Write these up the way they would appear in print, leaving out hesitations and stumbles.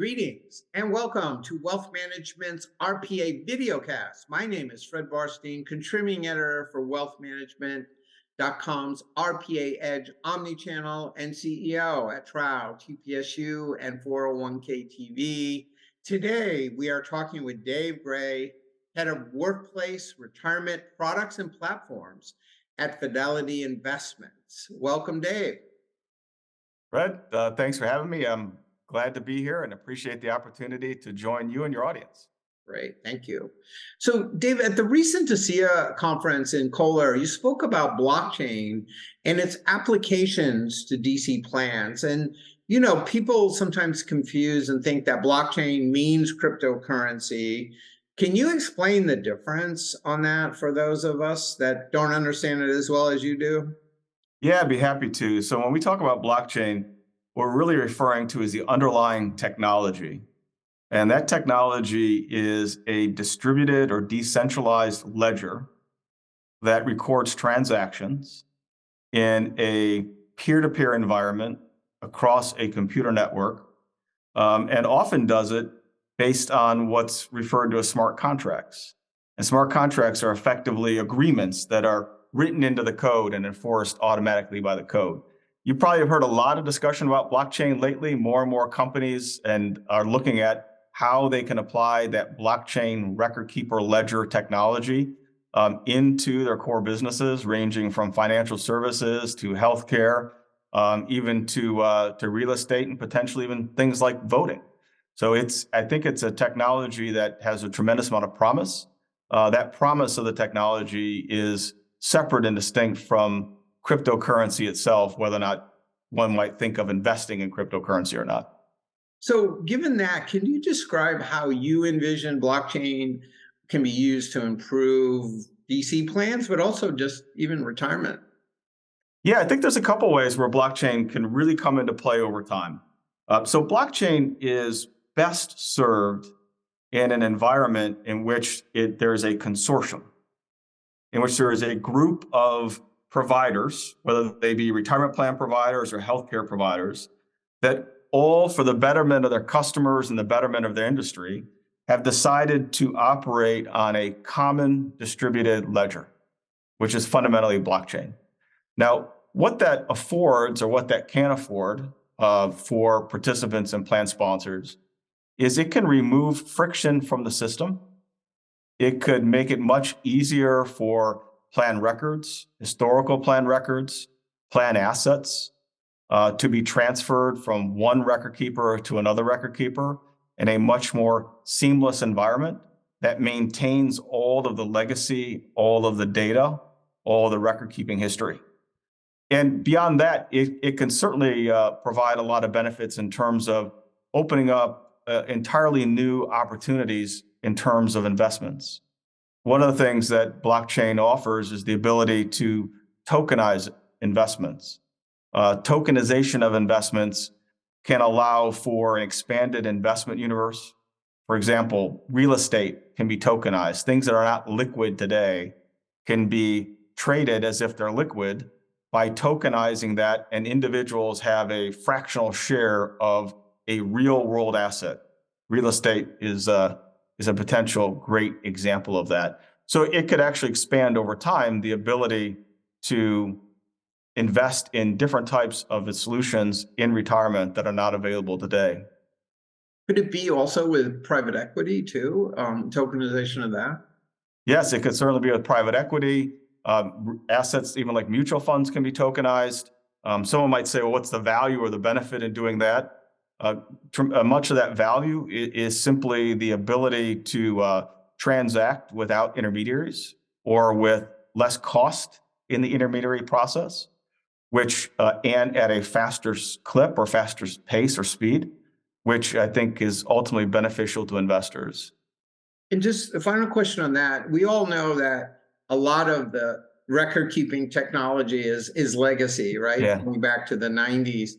Greetings and welcome to Wealth Management's RPA videocast. My name is Fred Barstein, contributing editor for Wealth Management.com's RPA Edge Omnichannel and CEO at TRAU, TPSU, and 401k TV. Today, we are talking with Dave Gray, head of workplace retirement products and platforms at Fidelty Investments. Welcome, Dave. Fred, thanks for having me. I'm glad to be here and appreciate the opportunity to join you and your audience. Great, thank you. So, Dave, at the recent ASEA conference in Kohler, you spoke about blockchain and its applications to DC plans. And, people sometimes confuse and think that blockchain means cryptocurrency. Can you explain the difference on that for those of us that don't understand it as well as you do? Yeah, I'd be happy to. So when we talk about blockchain, what we're really referring to is the underlying technology. And that technology is a distributed or decentralized ledger that records transactions in a peer-to-peer environment across a computer network, and often does it based on what's referred to as smart contracts. And smart contracts are effectively agreements that are written into the code and enforced automatically by the code. You probably have heard a lot of discussion about blockchain lately. More and more companies are looking at how they can apply that blockchain record keeper ledger technology into their core businesses, ranging from financial services to healthcare, even to real estate and potentially even things like voting. So I think it's a technology that has a tremendous amount of promise. That promise of the technology is separate and distinct from cryptocurrency itself, whether or not one might think of investing in cryptocurrency or not. So, given that, can you describe how you envision blockchain can be used to improve DC plans, but also just even retirement? Yeah, I think there's a couple ways where blockchain can really come into play over time. So blockchain is best served in an environment in which there's a consortium, in which there is a group of providers, whether they be retirement plan providers or healthcare providers, that all for the betterment of their customers and the betterment of their industry have decided to operate on a common distributed ledger, which is fundamentally blockchain. Now, what that affords or what that can afford for participants and plan sponsors is it can remove friction from the system. It could make it much easier for plan records, historical plan records, plan assets to be transferred from one record keeper to another record keeper in a much more seamless environment that maintains all of the legacy, all of the data, all of the record keeping history. And beyond that, it can certainly provide a lot of benefits in terms of opening up entirely new opportunities in terms of investments. One of the things that blockchain offers is the ability to tokenize investments. Tokenization of investments can allow for an expanded investment universe. For example, real estate can be tokenized. Things that are not liquid today can be traded as if they're liquid by tokenizing that, and individuals have a fractional share of a real world asset. Real estate is a potential great example of that. So it could actually expand over time the ability to invest in different types of solutions in retirement that are not available today. Could it be also with private equity too, tokenization of that? Yes, it could certainly be with private equity. Assets, even like mutual funds, can be tokenized. Someone might say, well, what's the value or the benefit in doing that? Much of that value is simply the ability to transact without intermediaries or with less cost in the intermediary process, which and at a faster clip or faster pace or speed, which I think is ultimately beneficial to investors. And just a final question on that. We all know that a lot of the record keeping technology is legacy, right? Yeah. Going back to the 90s.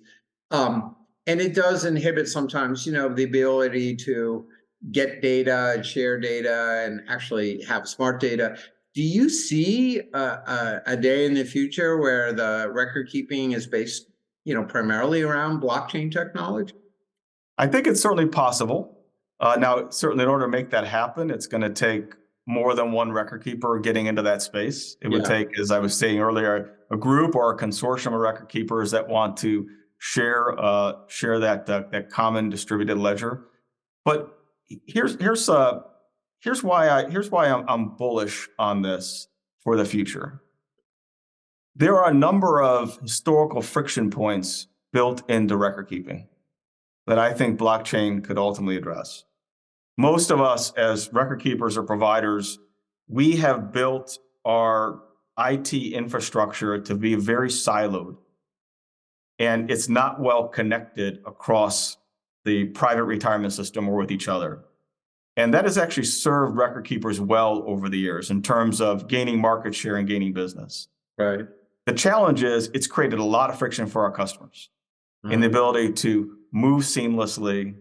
And it does inhibit sometimes, the ability to get data and share data and actually have smart data. Do you see a day in the future where the record keeping is based, primarily around blockchain technology? I think it's certainly possible. Now, certainly in order to make that happen, it's going to take more than one record keeper getting into that space. It would Yeah. take, as I was saying earlier, a group or a consortium of record keepers that want to share that common distributed ledger. But here's why I'm bullish on this for the future. There are a number of historical friction points built into record keeping that I think blockchain could ultimately address. Most of us as record keepers or providers, we have built our IT infrastructure to be very siloed, and it's not well connected across the private retirement system or with each other. And that has actually served record keepers well over the years in terms of gaining market share and gaining business. Right. The challenge is it's created a lot of friction for our customers in the ability to move seamlessly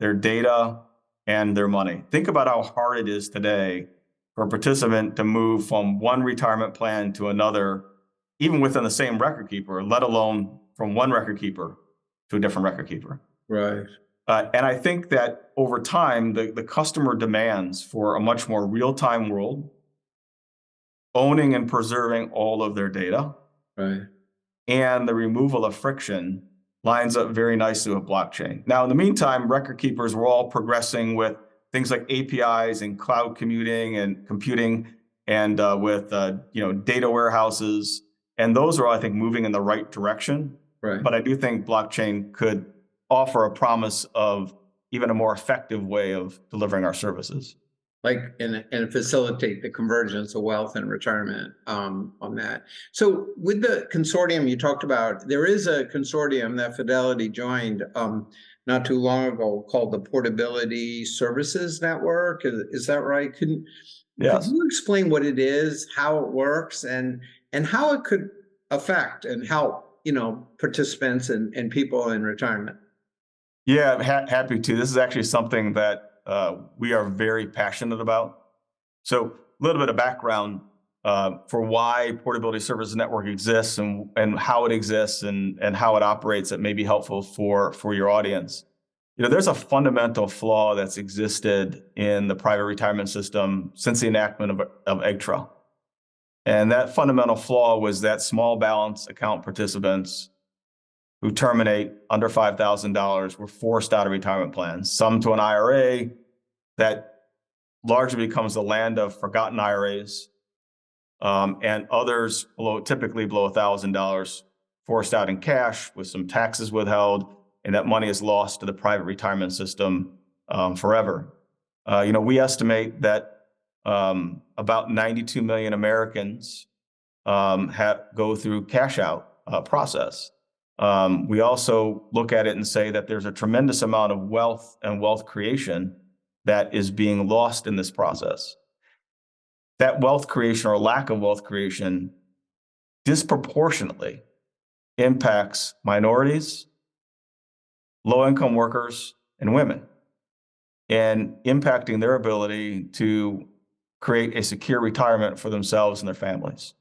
their data and their money. Think about how hard it is today for a participant to move from one retirement plan to another, even within the same record keeper, let alone from one record keeper to a different record keeper. Right. And I think that over time, the customer demands for a much more real-time world, owning and preserving all of their data, Right. and the removal of friction lines up very nicely with blockchain. Now, in the meantime, record keepers were all progressing with things like APIs and cloud computing and with data warehouses. And those are, I think, moving in the right direction. Right. But I do think blockchain could offer a promise of even a more effective way of delivering our services. And facilitate the convergence of wealth and retirement on that. So with the consortium you talked about, there is a consortium that Fidelity joined not too long ago called the Portability Services Network. Is that right? Could Yes. you explain what it is, how it works, and how it could affect and help participants and people in retirement? Yeah, happy to. This is actually something that we are very passionate about. So a little bit of background for why Portability Services Network exists and how it exists and how it operates that may be helpful for your audience. There's a fundamental flaw that's existed in the private retirement system since the enactment of TRAU. And that fundamental flaw was that small balance account participants who terminate under $5,000 were forced out of retirement plans, some to an IRA that largely becomes the land of forgotten IRAs, and others typically below $1,000 forced out in cash with some taxes withheld, and that money is lost to the private retirement system forever. We estimate that about 92 million Americans go through cash out process. We also look at it and say that there's a tremendous amount of wealth and wealth creation that is being lost in this process. That wealth creation or lack of wealth creation disproportionately impacts minorities, low-income workers, and women, and impacting their ability to create a secure retirement for themselves and their families.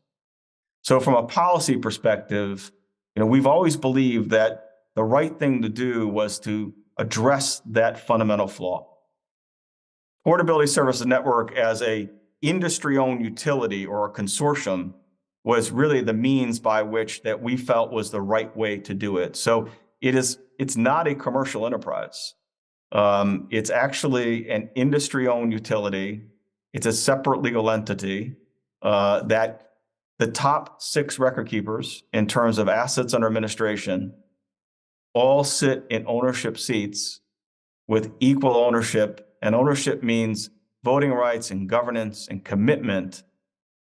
So from a policy perspective, we've always believed that the right thing to do was to address that fundamental flaw. Portability Services Network as a industry-owned utility or a consortium was really the means by which that we felt was the right way to do it. So it's not a commercial enterprise. It's actually an industry-owned utility. It's a separate legal entity that the top 6 record keepers in terms of assets under administration all sit in ownership seats with equal ownership. And ownership means voting rights and governance and commitment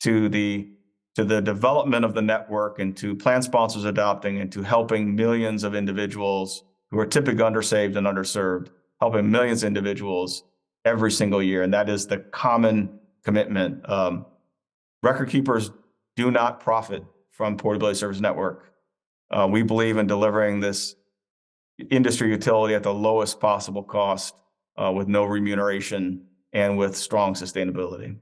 to the development of the network and to plan sponsors adopting and to helping millions of individuals who are typically undersaved and underserved, helping millions of individuals every single year. And that is the common commitment. Record keepers do not profit from Portability Services Network. We believe in delivering this industry utility at the lowest possible cost with no remuneration and with strong sustainability.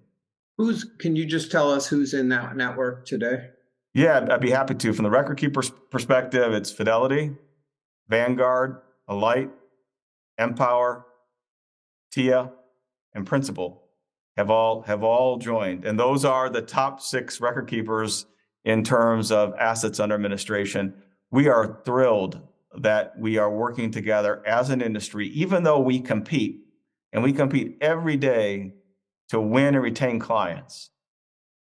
Can you just tell us who's in that network today? Yeah, I'd be happy to. From the record keeper's perspective, it's Fidelity, Vanguard, Alight, Empower, TIA, and Principal have all joined. And those are the top 6 record keepers in terms of assets under administration. We are thrilled that we are working together as an industry, even though we compete, and we compete every day to win and retain clients.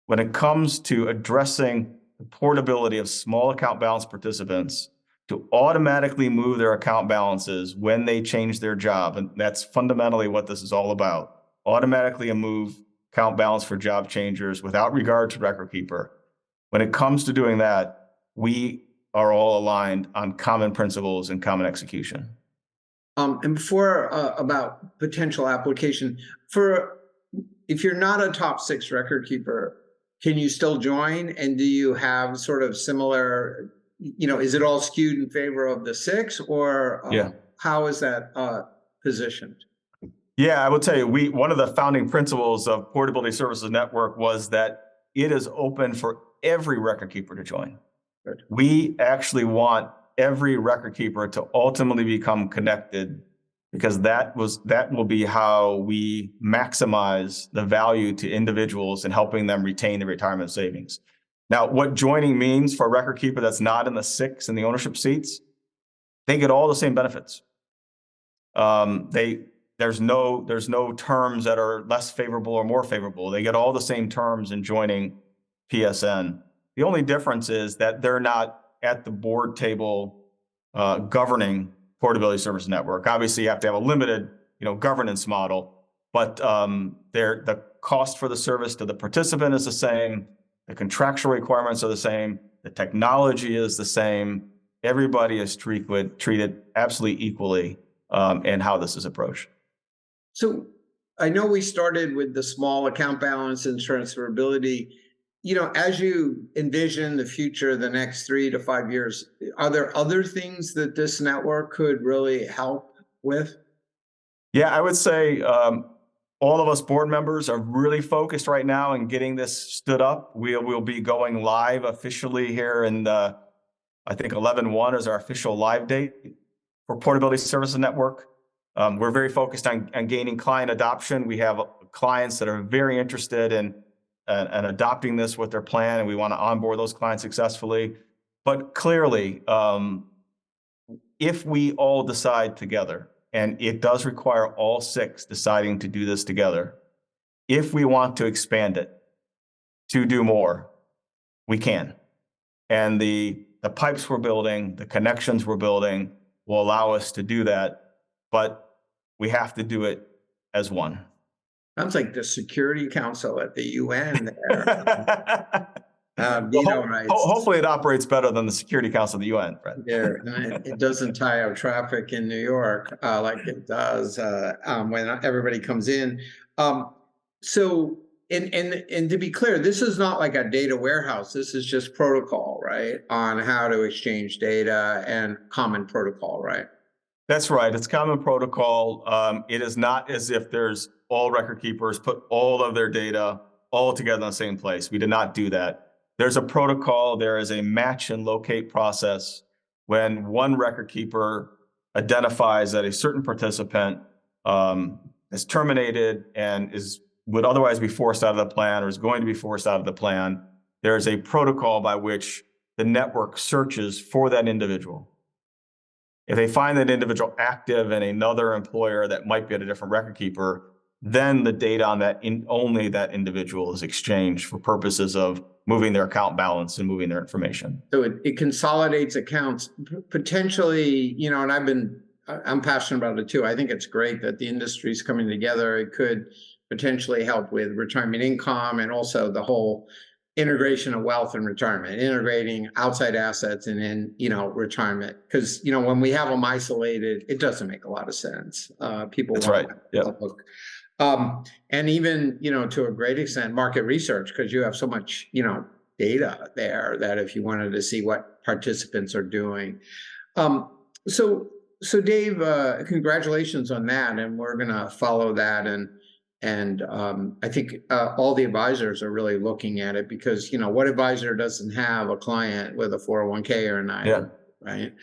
When it comes to addressing the portability of small account balance participants to automatically move their account balances when they change their job, and that's fundamentally what this is all about, automatically move account balance for job changers without regard to record keeper. When it comes to doing that, we are all aligned on common principles and common execution. And before about potential application, if you're not a top 6 record keeper, can you still join? And do you have sort of similar, is it all skewed in favor of the 6, or how is that positioned? Yeah, I will tell you, one of the founding principles of Portability Services Network was that it is open for every record keeper to join. Good. We actually want every record keeper to ultimately become connected, because that will be how we maximize the value to individuals and helping them retain their retirement savings. Now, what joining means for a record keeper that's not in the 6 in the ownership seats, they get all the same benefits. There's no terms that are less favorable or more favorable. They get all the same terms in joining PSN. The only difference is that they're not at the board table governing Portability Services Network. Obviously, you have to have a limited, governance model, but the cost for the service to the participant is the same. The contractual requirements are the same. The technology is the same. Everybody is treated absolutely equally in how this is approached. So I know we started with the small account balance and transferability. As you envision the future, the next 3 to 5 years, are there other things that this network could really help with? Yeah, I would say all of us board members are really focused right now in getting this stood up. We'll be going live officially here, and I think 11/1 is our official live date for Portability Services Network. We're very focused on gaining client adoption. We have clients that are very interested in adopting this with their plan, and we want to onboard those clients successfully. But clearly, if we all decide together, and it does require all 6 deciding to do this together, if we want to expand it to do more, we can. And the pipes we're building, the connections we're building will allow us to do that, but we have to do it as one. Sounds like the Security Council at the UN there. Veto rights. Hopefully it operates better than the Security Council of the UN, Fred. There, and it doesn't tie up traffic in New York like it does when everybody comes in. So, and to be clear, this is not like a data warehouse. This is just protocol, right, on how to exchange data and common protocol, right? That's right. It's common protocol. It is not as if there's all record keepers put all of their data all together in the same place. We did not do that. There's a protocol. There is a match and locate process. When one record keeper identifies that a certain participant is terminated and would otherwise be forced out of the plan or is going to be forced out of the plan, there is a protocol by which the network searches for that individual. If they find that individual active in another employer that might be at a different record keeper, then the data on only that individual is exchanged for purposes of moving their account balance and moving their information. So it consolidates accounts potentially, and I'm passionate about it too. I think it's great that the industry's coming together. It could potentially help with retirement income and also the whole integration of wealth and retirement, integrating outside assets and in, retirement. Because, when we have them isolated, it doesn't make a lot of sense. People That's want right. Yeah. look. And even, to a great extent, market research, because you have so much, data there that if you wanted to see what participants are doing. So Dave, congratulations on that. And we're going to follow that. And I think all the advisors are really looking at it because, what advisor doesn't have a client with a 401k or an IRA, right?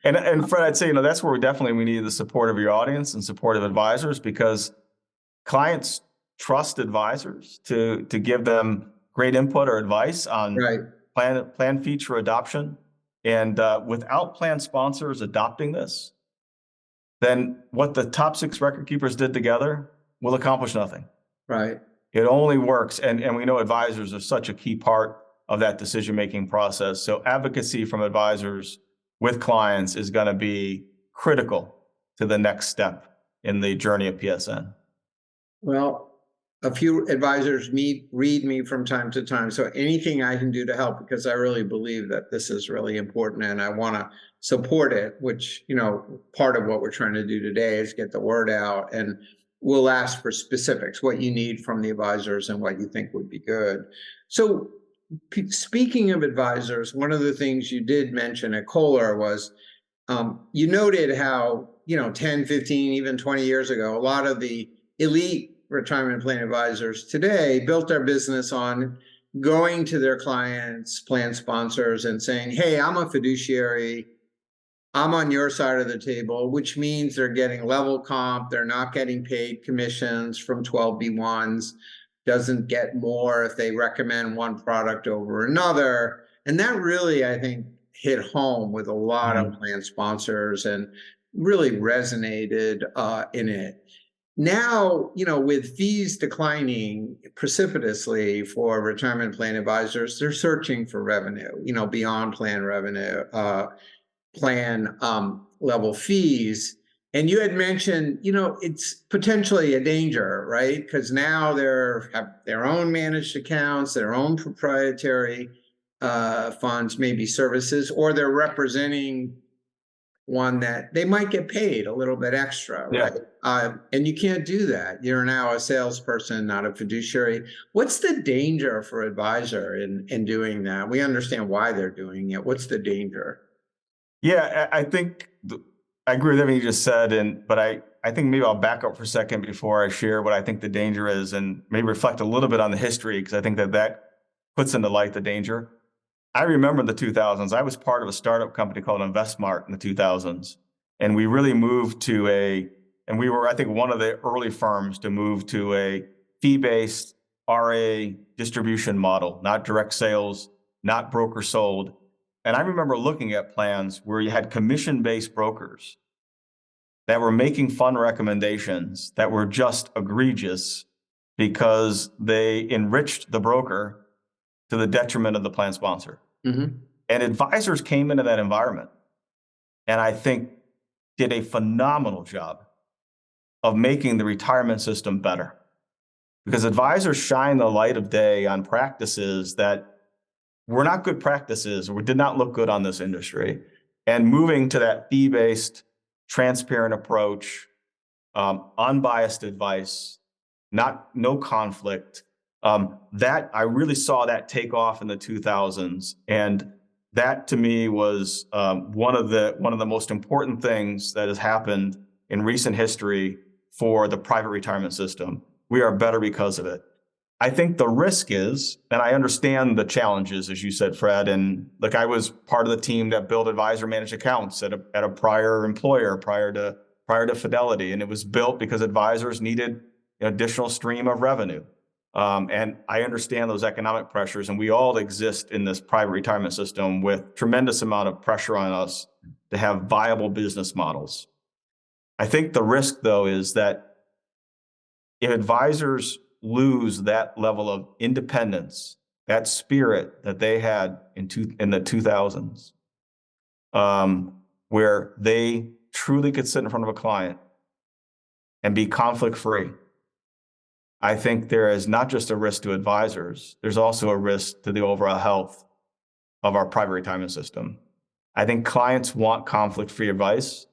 And Fred, I'd say, that's where we need the support of your audience and support of advisors, because clients trust advisors to give them great input or advice on Right. plan feature adoption. And without plan sponsors adopting this, then what the top 6 record keepers did together will accomplish nothing. Right. It only works, and we know advisors are such a key part of that decision-making process. So advocacy from advisors with clients is going to be critical to the next step in the journey of PSN. Well, a few advisors read me from time to time. So anything I can do to help, because I really believe that this is really important and I want to support it, which, part of what we're trying to do today is get the word out, and we'll ask for specifics, what you need from the advisors and what you think would be good. So speaking of advisors, one of the things you did mention at Kohler was, you noted how, 10, 15, even 20 years ago, a lot of the elite retirement plan advisors today built their business on going to their clients, plan sponsors, and saying, hey, I'm a fiduciary, I'm on your side of the table, which means they're getting level comp, they're not getting paid commissions from 12B1s, doesn't get more if they recommend one product over another. And that really, I think, hit home with a lot of plan sponsors and really resonated in it. Now, with fees declining precipitously for retirement plan advisors, they're searching for revenue, beyond plan revenue, plan level fees. And you had mentioned, it's potentially a danger, right? Because now they have their own managed accounts, their own proprietary funds, maybe services, or they're representing one that they might get paid a little bit extra, right? And you can't do that. You're now a salesperson, not a fiduciary. What's the danger for advisor in doing that? We understand why they're doing it. What's the danger? Yeah, I think I agree with everything you just said, but I think maybe I'll back up for a second before I share what I think the danger is, and maybe reflect a little bit on the history, because I think that puts into light the danger. I remember in the 2000s, I was part of a startup company called InvestSmart in the 2000s. And we really moved and we were, I think, one of the early firms to move to a fee-based RA distribution model, not direct sales, not broker sold. And I remember looking at plans where you had commission-based brokers that were making fund recommendations that were just egregious because they enriched the broker to the detriment of the plan sponsor. Mm-hmm. And advisors came into that environment and I think did a phenomenal job of making the retirement system better, because advisors shine the light of day on practices that were not good practices or did not look good on this industry. And moving to that fee-based, transparent approach, unbiased advice, no conflict, that I really saw that take off in the 2000s, and that to me was one of the most important things that has happened in recent history for the private retirement system. We are better because of it. I think the risk is, and I understand the challenges, as you said, Fred, and like I was part of the team that built advisor managed accounts at a prior employer prior to Fidelity, and it was built because advisors needed an additional stream of revenue. And I understand those economic pressures, and we all exist in this private retirement system with tremendous amount of pressure on us to have viable business models. I think the risk, though, is that if advisors lose that level of independence, that spirit that they had in the 2000s, where they truly could sit in front of a client and be conflict-free, I think there is not just a risk to advisors, there's also a risk to the overall health of our private retirement system. I think clients want conflict-free advice,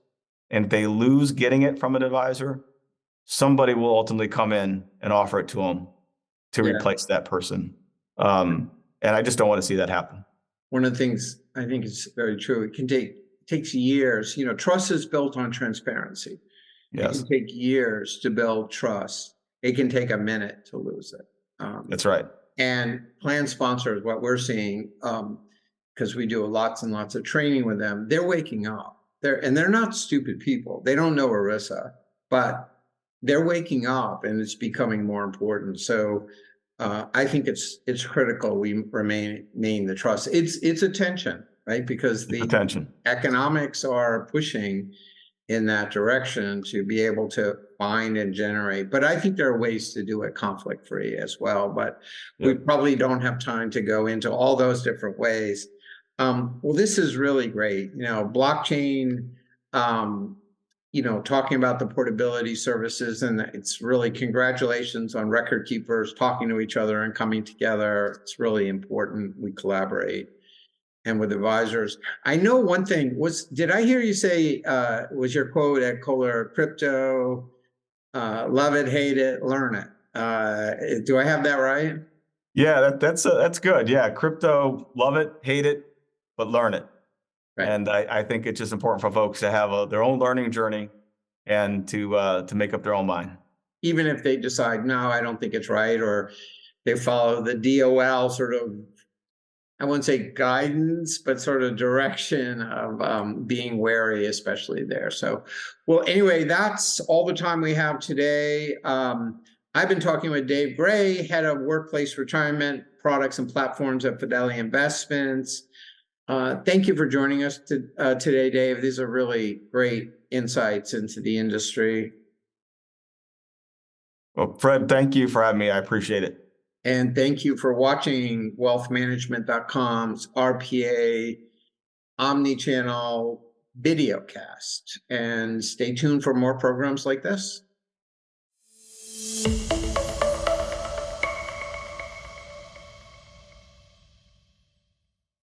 and if they lose getting it from an advisor, somebody will ultimately come in and offer it to them to replace that person. And I just don't want to see that happen. One of the things I think is very true, it takes years. Trust is built on transparency. Yes. It can take years to build trust. It can take a minute to lose it. That's right. And plan sponsors, what we're seeing, because we do lots and lots of training with them, they're waking up. they're not stupid people. They don't know ERISA, but they're waking up and it's becoming more important. So I think it's critical we remain the trust. It's attention, right? Because the Attention. economics are pushing in that direction to be able to find and generate. But I think there are ways to do it conflict-free as well. But we probably don't have time to go into all those different ways. Well, this is really great. Blockchain, talking about the portability services, and it's really congratulations on record keepers talking to each other and coming together. It's really important we collaborate. And with advisors. I know one thing did I hear you say, was your quote at Kohler, crypto, love it, hate it, learn it. Do I have that right? Yeah, that's good. Yeah, crypto, love it, hate it, but learn it. Right. And I think it's just important for folks to have their own learning journey and to make up their own mind. Even if they decide, no, I don't think it's right, or they follow the DOL sort of, I wouldn't say guidance, but sort of direction of being wary, especially there. So, well, anyway, that's all the time we have today. I've been talking with Dave Gray, head of workplace retirement products and platforms at Fidelity Investments. Thank you for joining us today, Dave. These are really great insights into the industry. Well, Fred, thank you for having me. I appreciate it. And thank you for watching wealthmanagement.com's RPA omnichannel videocast. And stay tuned for more programs like this.